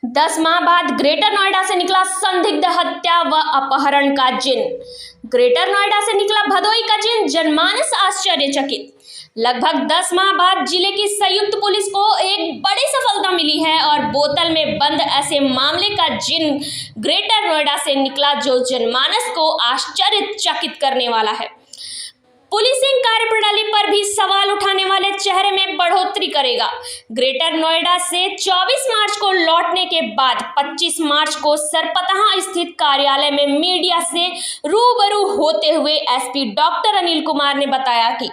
10 माह बाद ग्रेटर नोएडा से निकला संदिग्ध हत्या व अपहरण का जिन। ग्रेटर नोएडा से निकला भदोई का जिन, जनमानस आश्चर्यचकित। लगभग 10 माह बाद जिले की संयुक्त पुलिस को एक बड़ी सफलता मिली है और बोतल में बंद ऐसे मामले का जिन ग्रेटर नोएडा से निकला जो जनमानस को आश्चर्यचकित करने वाला है। पुलिसिंग कार्यप्रणाली पर भी सवाल उठाने वाले चेहरे में बढ़ोतरी करेगा। ग्रेटर नोएडा से 24 मार्च को लौटने के बाद 25 मार्च को सरपतहा स्थित कार्यालय में मीडिया से रूबरू होते हुए एसपी डॉक्टर अनिल कुमार ने बताया कि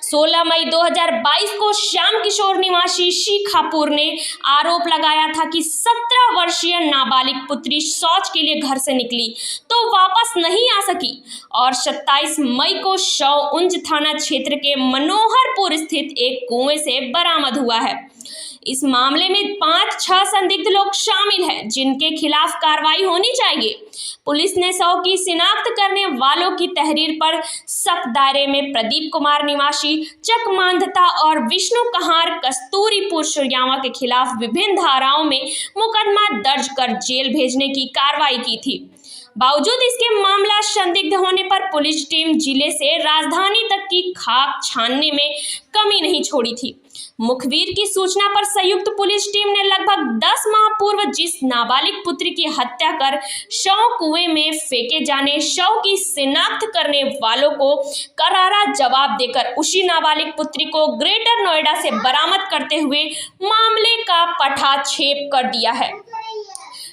16 मई 2022 को श्याम किशोर निवासी शिखापुर ने आरोप लगाया था कि 17 वर्षीय नाबालिग पुत्री शौच के लिए घर से निकली तो वापस नहीं आ सकी और 27 मई को शव थाना क्षेत्र के मनोहरपुर स्थित एक कुएं से बरामद हुआ है। इस मामले में 5-6 संदिग्ध लोग शामिल हैं जिनके खिलाफ कार्रवाई होनी चाहिए। पुलिस ने शव की शिनाख्त करने वालों की तहरीर पर सख्त दायरे में प्रदीप कुमार निवासी चकमांधता और विष्णु कहार कस्तूरीपुर सुरयावा के खिलाफ विभिन्न धाराओं में मुकदमा दर्ज कर जेल भेजने की कार्रवाई की थी। बावजूद इसके मामला संदिग्ध होने पर पुलिस टीम जिले से राजधानी तक की खाक छानने में कमी नहीं छोड़ी थी। मुखबिर की सूचना पर संयुक्त पुलिस टीम ने लगभग 10 माह पूर्व जिस नाबालिग पुत्री की हत्या कर शव कुएं में फेंके जाने शव की शिनाख्त करने वालों को करारा जवाब देकर उसी नाबालिग पुत्री को ग्रेटर नोएडा से बरामद करते हुए मामले का पटाक्षेप कर दिया है।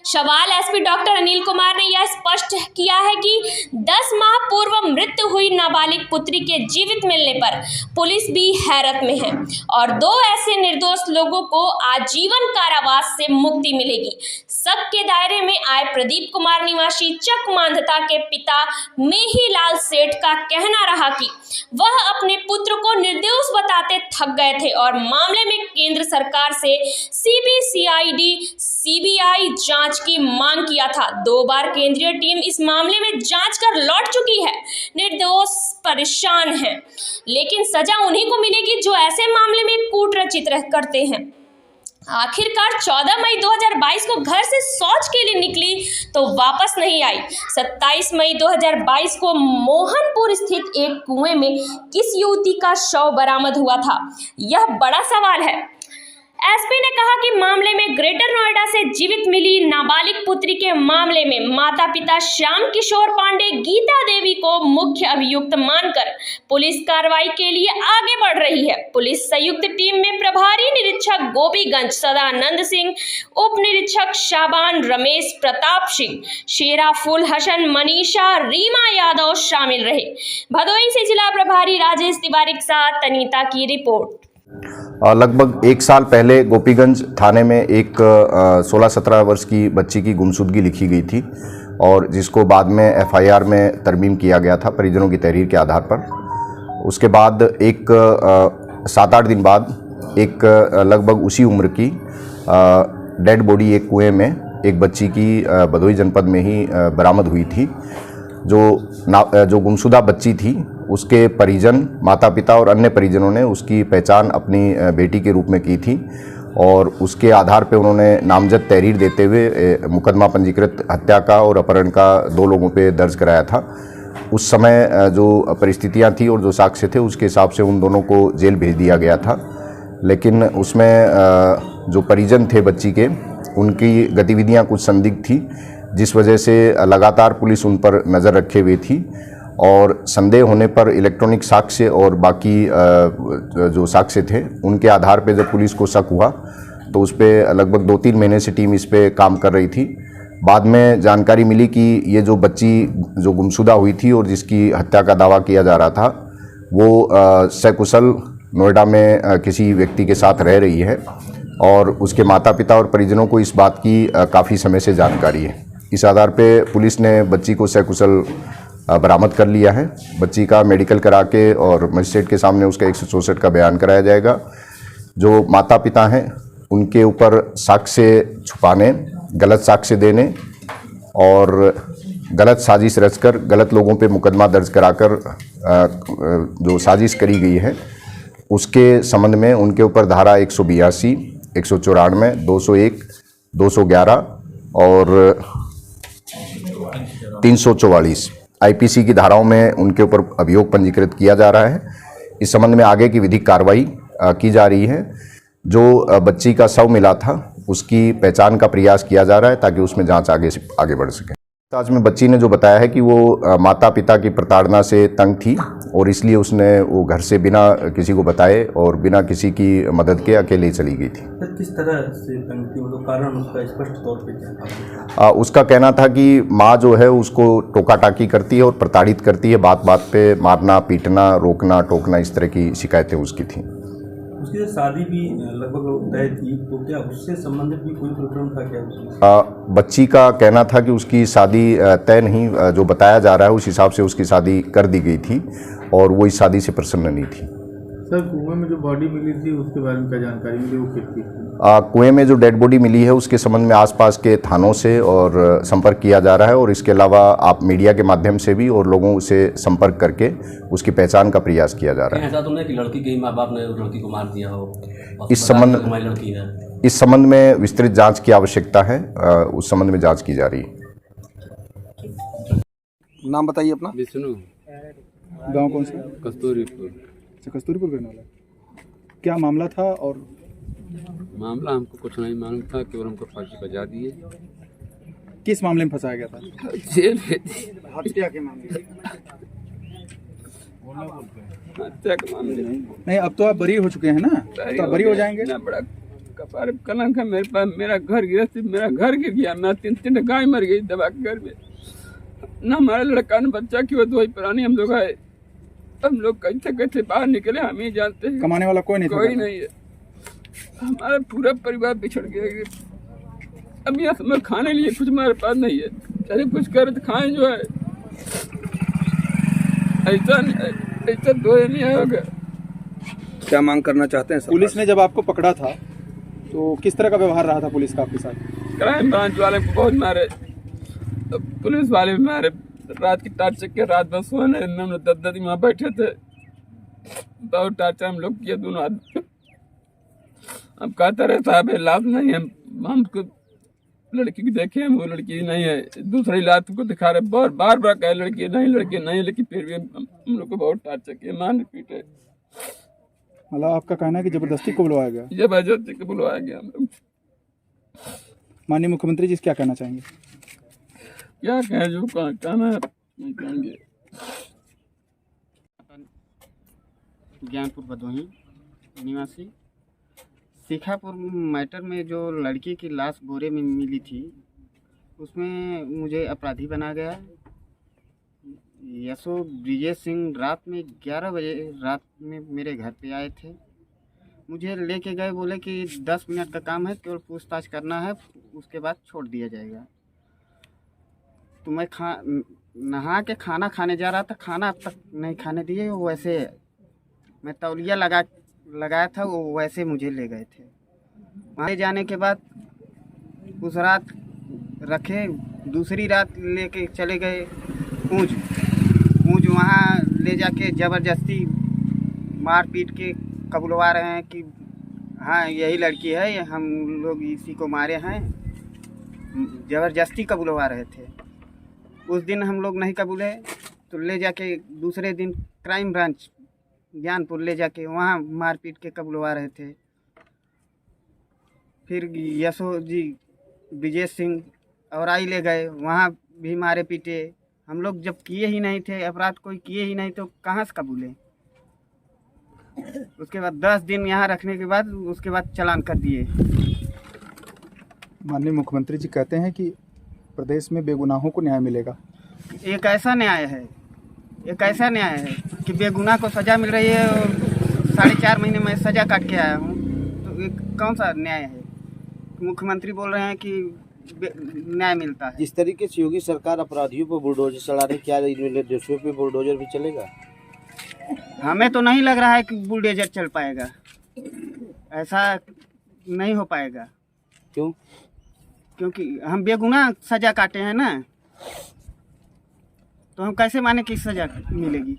सवाल एसपी डॉक्टर अनिल कुमार ने यह स्पष्ट किया है कि 10 माह पूर्व मृत्यु हुई नाबालिग पुत्री के जीवित मिलने पर पुलिस भी हैरत में है और 2 ऐसे निर्दोष लोगों को आजीवन कारावास से मुक्ति मिलेगी। शक के दायरे में आए प्रदीप कुमार निवासी चकमांधता के पिता मेहीलाल सेठ का कहना रहा कि वह अपने पुत्र को निर्दोष बताते थक गए थे और मामले में केंद्र सरकार से सीबीआई जांच की मांग किया था। 2 बार केंद्रीय टीम इस मामले में जांच कर लौट चुकी है। निर्दोष परेशान हैं, लेकिन सजा उन्हीं को मिलेगी जो ऐसे मामले में कूटरचित करते हैं। आखिरकार 14 मई 2022 को घर से शौच के लिए निकली तो वापस नहीं आई। 27 मई 2022 को मोहनपुर स्थित एक कुएं में किस युवती का शव बरामद हुआ था, यह बड़ा सवाल है। एसपी ने कहा कि मामले में ग्रेटर नोएडा से जीवित मिली नाबालिग पुत्री के मामले में माता पिता श्याम किशोर पांडे गीता देवी को मुख्य अभियुक्त मानकर पुलिस कार्रवाई के लिए आगे बढ़ रही है। पुलिस संयुक्त टीम में प्रभारी निरीक्षक गोपीगंज सदानंद सिंह, उप निरीक्षक शाबान, रमेश प्रताप सिंह, शेरा फुल हसन, मनीषा, रीमा यादव शामिल रहे। भदोई से जिला प्रभारी राजेश तिवारी के साथ अनीता की रिपोर्ट। लगभग 1 साल पहले गोपीगंज थाने में एक 16-17 वर्ष की बच्ची की गुमशुदगी लिखी गई थी और जिसको बाद में एफआईआर में तरमीम किया गया था परिजनों की तहरीर के आधार पर। उसके बाद एक 7-8 दिन बाद एक लगभग उसी उम्र की डेड बॉडी एक कुएं में एक बच्ची की भदोई जनपद में ही बरामद हुई थी। जो गुमशुदा बच्ची थी उसके परिजन, माता पिता और अन्य परिजनों ने उसकी पहचान अपनी बेटी के रूप में की थी और उसके आधार पर उन्होंने नामजद तहरीर देते हुए मुकदमा पंजीकृत हत्या का और अपहरण का 2 लोगों पे दर्ज कराया था। उस समय जो परिस्थितियां थी और जो साक्ष्य थे उसके हिसाब से उन दोनों को जेल भेज दिया गया था, लेकिन उसमें जो परिजन थे बच्ची के उनकी गतिविधियाँ कुछ संदिग्ध थी, जिस वजह से लगातार पुलिस उन पर नज़र रखे हुए थी और संदेह होने पर इलेक्ट्रॉनिक साक्ष्य और बाकी जो साक्ष्य थे उनके आधार पे जब पुलिस को शक हुआ तो उस पर लगभग 2-3 महीने से टीम इस पे काम कर रही थी। बाद में जानकारी मिली कि ये जो बच्ची जो गुमशुदा हुई थी और जिसकी हत्या का दावा किया जा रहा था वो सकुशल नोएडा में किसी व्यक्ति के साथ रह रही है और उसके माता पिता और परिजनों को इस बात की काफ़ी समय से जानकारी है। इस आधार पे पुलिस ने बच्ची को सकुशल बरामद कर लिया है। बच्ची का मेडिकल करा के और मजिस्ट्रेट के सामने उसका 164 का बयान कराया जाएगा। जो माता पिता हैं उनके ऊपर साक्ष्य छुपाने, गलत साक्ष्य देने और गलत साजिश रचकर गलत लोगों पे मुकदमा दर्ज कराकर जो साजिश करी गई है उसके संबंध में उनके ऊपर धारा 182 194, 201, 211 और 344 आईपीसी की धाराओं में उनके ऊपर अभियोग पंजीकृत किया जा रहा है। इस संबंध में आगे की विधिक कार्रवाई की जा रही है। जो बच्ची का शव मिला था उसकी पहचान का प्रयास किया जा रहा है ताकि उसमें जांच आगे बढ़ सके। आज में बच्ची ने जो बताया है कि वो माता पिता की प्रताड़ना से तंग थी और इसलिए उसने वो घर से बिना किसी को बताए और बिना किसी की मदद के अकेले ही चली गई थी। सर किस तरह से तंग थी, मतलब कारण उसका स्पष्ट तौर पे क्या था? उसका कहना था कि माँ जो है उसको टोका टाकी करती है और प्रताड़ित करती है, बात बात पे मारना पीटना रोकना टोकना इस तरह की शिकायतें उसकी थी। उसकी तो शादी भी लगभग तय थी, तो क्या उससे संबंधित भी कोई प्रकरण था क्या उसमें? बच्ची का कहना था कि उसकी शादी तय नहीं, जो बताया जा रहा है उस हिसाब से उसकी शादी कर दी गई थी और वो इस शादी से प्रसन्न नहीं थी। सर कुएं में जो बॉडी मिली थी उसके बारे में क्या जानकारी मिली, वो किसकी थी? कुएं में जो डेड बॉडी मिली है उसके संबंध में आसपास के थानों से और संपर्क किया जा रहा है और इसके अलावा आप मीडिया के माध्यम से भी और लोगों से संपर्क करके उसकी पहचान का प्रयास किया जा रहा है। ऐसा तो नहीं कि लड़की के ही माँ बाप ने लड़की को मार दिया हो? लड़की है, इस संबंध में विस्तृत जांच की आवश्यकता है, उस संबंध में जांच की जा रही है। नाम बताइए अपना। विष्णु, गांव कौन सा? कस्तूरीपुर। अच्छा, कस्तूरीपुर रहने वाला। क्या मामला था? और मामला हमको कुछ नहीं मालूम था, केवल हमको फांसी बजा दिए। किस मामले में फंसाया गया था? जेल हत्या के मामले। हत्या के मामले नहीं, अब तो आप बरी हो चुके हैं ना, तो आप बरी हो जाएंगे। ना बड़ा कपार कलंक है मेरे पास। मेरा घर मेरा घर गिर गया, मैं तीन गाय मर गई दबा के घर में। ना हमारा लड़का न बच्चा की वही पुरानी हम लोग है। हम लोग कैसे कैसे बाहर निकले हम ही जानते हैं। कमाने वाला कोई नहीं है। हमारा पूरा परिवार बिछड़ गया। अब यहाँ समय खाने लिए कुछ हमारे पास नहीं है, चाहे कुछ करे तो खाएं जो है। ऐसा दो नहीं होगा। क्या मांग करना चाहते हैं? पुलिस ने जब आपको पकड़ा था तो किस तरह का व्यवहार रहा था पुलिस का आपके साथ? क्राइम ब्रांच वाले को बहुत मारे, पुलिस वाले भी मारे। रात की टार्चर के रात बस सोने दादी वहाँ बैठे थे, बहुत टार्चर हम लोग किए दोनों आदमी। अब कहते रहे साहब लाभ नहीं है, हमको लड़की को देखे वो लड़की नहीं है, दूसरी लात को दिखा रहे, बार बार कहे लड़की नहीं, लेकिन फिर भी हम लोग को बहुत टार्चर किए, मार पीटे। मतलब आपका कहना है कि जबरदस्ती को बुलवाया गया? जबरदस्ती को बुलवाया गया हम लोग। माननीय मुख्यमंत्री जी क्या कहना चाहेंगे? क्या कहें, जो कहना है नहीं कहेंगे। ज्ञानपुर भदोही निवासी। सीखापुर मैटर में जो लड़की की लाश बोरे में मिली थी उसमें मुझे अपराधी बना गया। यशो ब्रिजेश सिंह रात में 11 बजे रात में मेरे घर पे आए थे। मुझे लेके गए, बोले कि 10 मिनट का काम है, केवल पूछताछ करना है, उसके बाद छोड़ दिया जाएगा। तो मैं नहा के खाना खाने जा रहा था, खाना अब तक नहीं खाने दिए। वैसे मैं तौलिया लगाया था, वो वैसे मुझे ले गए थे। वहाँ जाने के बाद उस रात रखे, दूसरी रात लेके चले गए पूंछ। वहाँ ले जाके ज़बरदस्ती मार पीट के कबुलवा रहे हैं कि हाँ यही लड़की है, हम लोग इसी को मारे हैं। ज़बरदस्ती कबुलवा रहे थे। उस दिन हम लोग नहीं कबूले तो ले जाके दूसरे दिन क्राइम ब्रांच ज्ञानपुर ले जाके वहाँ मारपीट के कबुलवा रहे थे। फिर यशो जी ब्रिजेश सिंह और आई ले गए, वहाँ भी मारे पीटे। हम लोग जब किए ही नहीं थे अपराध, कोई किए ही नहीं तो कहाँ से कबूले। उसके बाद 10 दिन यहाँ रखने के बाद उसके बाद चालान कर दिए। माननीय मुख्यमंत्री जी कहते हैं कि प्रदेश में बेगुनाहों को न्याय मिलेगा। एक ऐसा न्याय है कि बेगुनाह को सज़ा मिल रही है और 4.5 महीने में सज़ा काट के आया हूँ, तो एक कौन सा न्याय है? मुख्यमंत्री बोल रहे हैं कि न्याय मिलता है। जिस तरीके से योगी सरकार अपराधियों पर बुलडोजर चला रही, क्या निर्दोषियों पे बुलडोजर भी चलेगा? हमें तो नहीं लग रहा है कि बुलडोजर चल पाएगा, ऐसा नहीं हो पाएगा। क्यों? क्योंकि हम बेगुनाह सज़ा काटे हैं ना, तो हम कैसे माने कि सज़ा मिलेगी।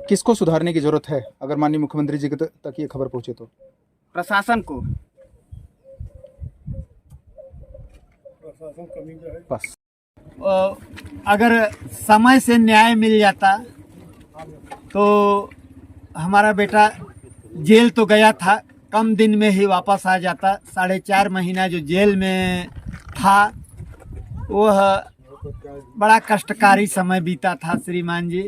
किसको सुधारने की जरूरत है अगर माननीय मुख्यमंत्री जी तक ये खबर पहुंचे तो? प्रशासन को। अगर समय से न्याय मिल जाता तो हमारा बेटा जेल तो गया था, कम दिन में ही वापस आ जाता। 4.5 महीना जो जेल में था वह बड़ा कष्टकारी समय बीता था। श्रीमान जी,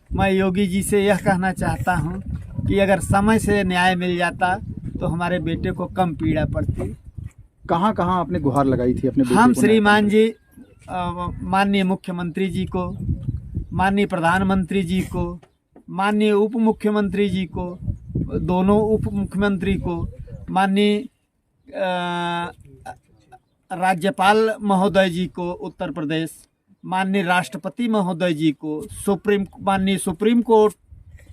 मैं योगी जी से यह कहना चाहता हूँ कि अगर समय से न्याय मिल जाता तो हमारे बेटे को कम पीड़ा पड़ती। कहाँ कहाँ आपने गुहार लगाई थी अपने बेटे हम को श्रीमान जी माननीय मुख्यमंत्री जी को, माननीय प्रधानमंत्री जी को, माननीय उप मुख्यमंत्री जी को, दोनों उप मुख्यमंत्री को, माननीय राज्यपाल महोदय जी को उत्तर प्रदेश, माननीय राष्ट्रपति महोदय जी को, माननीय सुप्रीम कोर्ट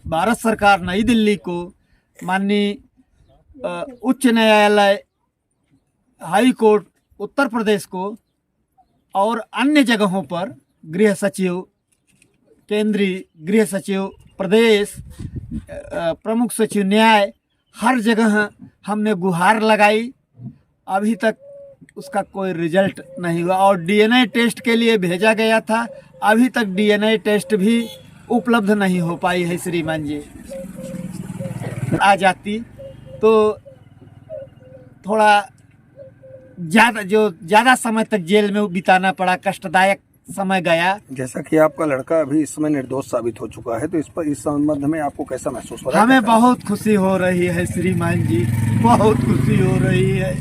भारत सरकार नई दिल्ली को, माननीय उच्च न्यायालय हाई कोर्ट उत्तर प्रदेश को और अन्य जगहों पर गृह सचिव, केंद्रीय गृह सचिव प्रदेश, प्रमुख सचिव न्याय, हर जगह हमने गुहार लगाई। अभी तक उसका कोई रिजल्ट नहीं हुआ और डीएनए टेस्ट के लिए भेजा गया था, अभी तक डीएनए टेस्ट भी उपलब्ध नहीं हो पाई है। श्रीमान जी, आ जाती तो थोड़ा ज़्यादा समय तक जेल में बिताना पड़ा, कष्टदायक समय गया। जैसा कि आपका लड़का अभी इस समय निर्दोष साबित हो चुका है, तो इस संबंध में आपको कैसा महसूस हो रहा है? हमें बहुत खुशी हो रही है श्रीमान जी, बहुत खुशी हो रही है।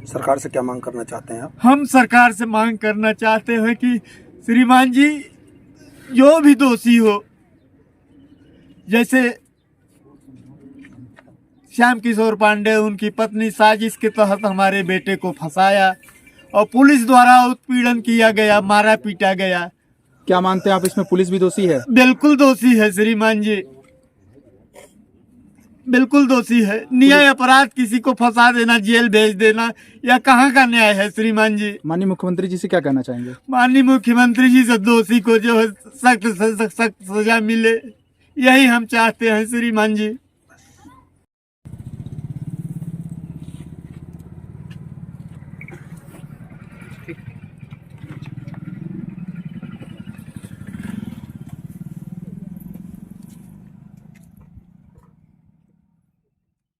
सरकार से क्या मांग करना चाहते हैं आप? हम सरकार से मांग करना चाहते हैं कि श्रीमान जी, जो भी दोषी हो, जैसे श्याम किशोर पांडे, उनकी पत्नी साजिश के तहत हमारे बेटे को फंसाया और पुलिस द्वारा उत्पीड़न किया गया, मारा पीटा गया। क्या मानते हैं आप, इसमें पुलिस भी दोषी है? बिल्कुल दोषी है श्रीमान जी, बिल्कुल दोषी है। न्याय अपराध किसी को फंसा देना, जेल भेज देना, या कहाँ का न्याय है श्रीमान जी? माननीय मुख्यमंत्री जी से क्या कहना चाहेंगे? माननीय मुख्यमंत्री जी से दोषी को जो है सख्त सजा मिले, यही हम चाहते हैं श्रीमान जी।